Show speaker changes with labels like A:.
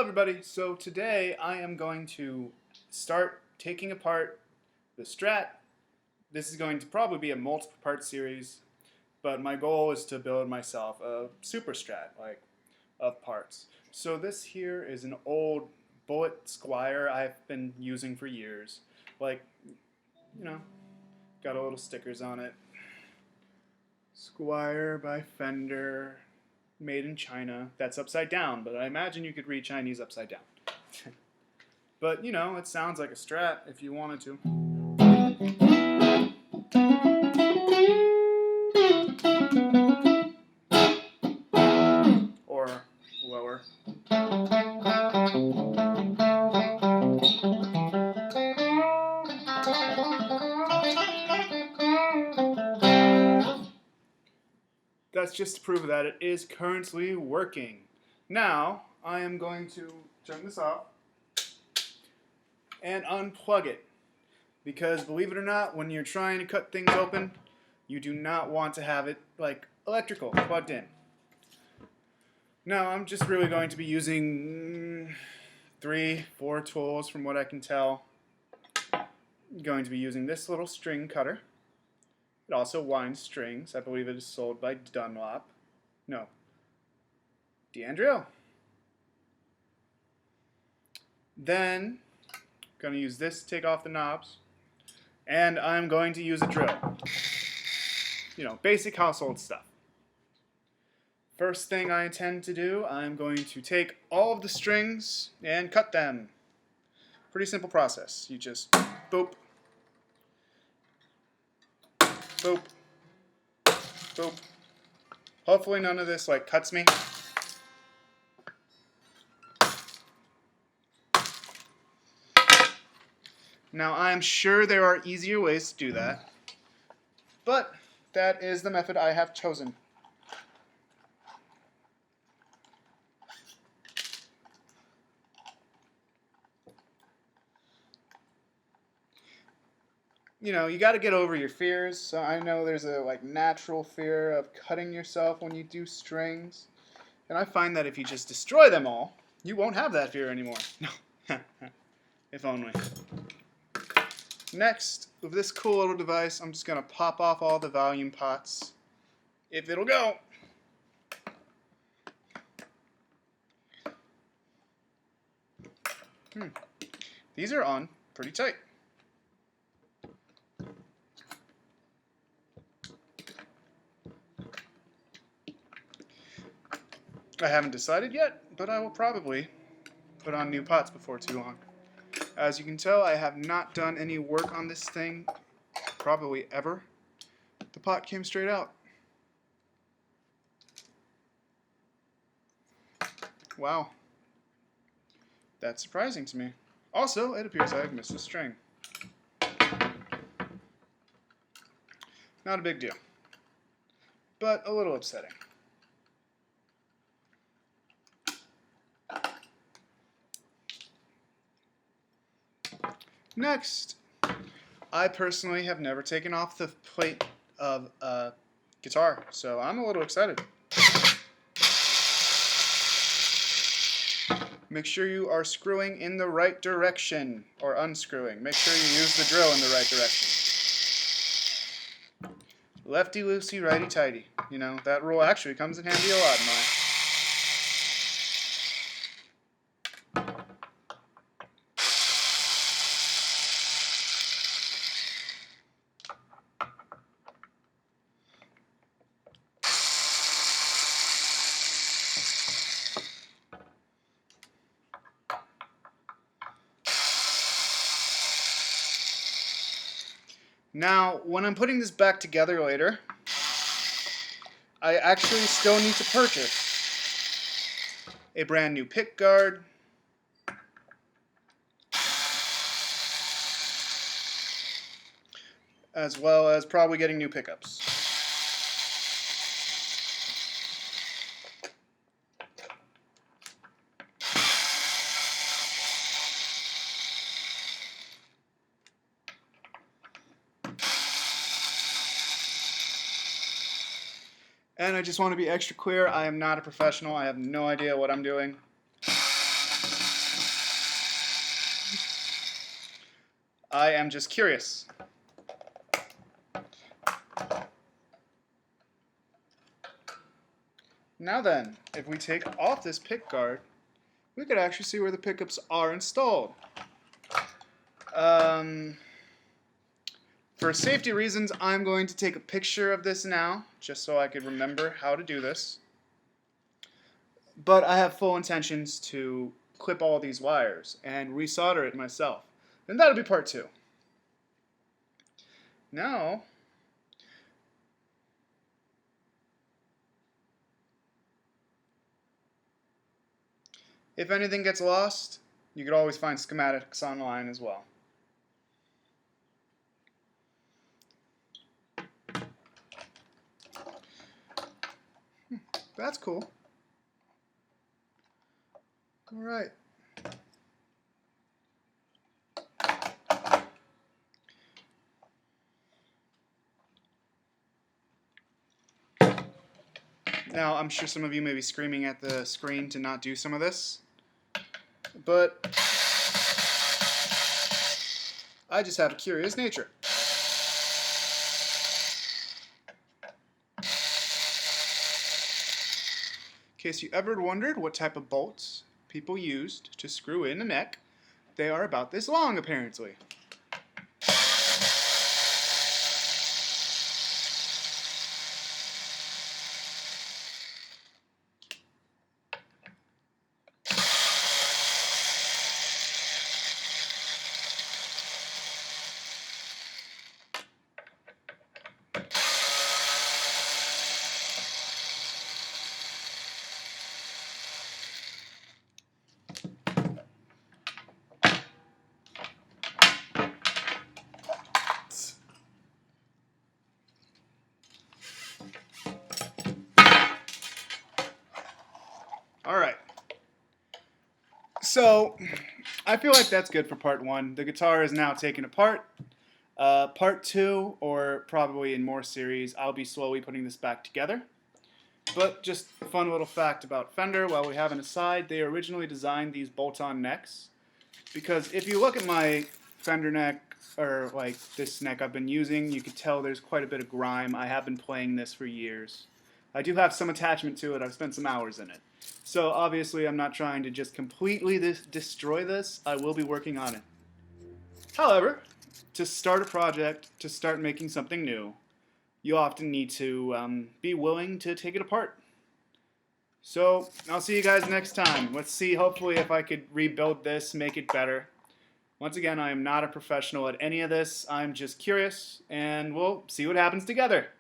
A: everybody, so today I am going to start taking apart the Strat. This is going to probably be a multiple part series, but my goal is to build myself a super Strat, like, of parts. So this here is an old bullet squire I've been using for years. Like, got a little stickers on it. Squire by Fender. Made in China. That's upside down, but I imagine you could read Chinese upside down. But, it sounds like a Strat if you wanted to. Or lower. That's just to prove that it is currently working. Now, I am going to turn this off and unplug it. Because believe it or not, when you're trying to cut things open, you do not want to have it like electrical plugged in. Now, I'm just really going to be using 3-4 tools from what I can tell. I'm going to be using this little string cutter. It also winds strings. I believe it is sold by Dunlop. No. D'Andrea. Then, I'm going to use this to take off the knobs. And I'm going to use a drill. Basic household stuff. First thing I intend to do, I'm going to take all of the strings and cut them. Pretty simple process. You just boop, boop, boop. Hopefully none of this cuts me. Now I'm sure there are easier ways to do that, but that is the method I have chosen. You got to get over your fears. So I know there's a natural fear of cutting yourself when you do strings. And I find that if you just destroy them all, you won't have that fear anymore. No. If only. Next, with this cool little device, I'm just going to pop off all the volume pots. If it'll go. These are on pretty tight. I haven't decided yet, but I will probably put on new pots before too long. As you can tell, I have not done any work on this thing, probably ever. The pot came straight out. Wow. That's surprising to me. Also, it appears I have missed a string. Not a big deal, but a little upsetting. Next, I personally have never taken off the plate of a guitar, so I'm a little excited. Make sure you are screwing in the right direction, or unscrewing. Make sure you use the drill in the right direction. Lefty loosey, righty tighty. That rule actually comes in handy a lot in life. Now, when I'm putting this back together later, I actually still need to purchase a brand new pick guard, as well as probably getting new pickups. And I just want to be extra clear, I am not a professional. I have no idea what I'm doing. I am just curious. Now then, if we take off this pick guard, we could actually see where the pickups are installed. For safety reasons, I'm going to take a picture of this now, just so I could remember how to do this. But I have full intentions to clip all these wires and resolder it myself. And that'll be part 2. Now, if anything gets lost, you could always find schematics online as well. That's cool. All right. Now, I'm sure some of you may be screaming at the screen to not do some of this, but I just have a curious nature. In case you ever wondered what type of bolts people used to screw in a neck, they are about this long, apparently. Alright, so I feel like that's good for part 1. The guitar is now taken apart. Part 2, or probably in more series, I'll be slowly putting this back together. But just a fun little fact about Fender, while we have an aside, they originally designed these bolt-on necks. Because if you look at my Fender neck, or like this neck I've been using, you can tell there's quite a bit of grime. I have been playing this for years. I do have some attachment to it. I've spent some hours in it. So obviously I'm not trying to just completely destroy this. I will be working on it. However, to start a project, to start making something new, you often need to be willing to take it apart. So I'll see you guys next time. Let's see, hopefully, if I could rebuild this, make it better. Once again, I am not a professional at any of this. I'm just curious, and we'll see what happens together.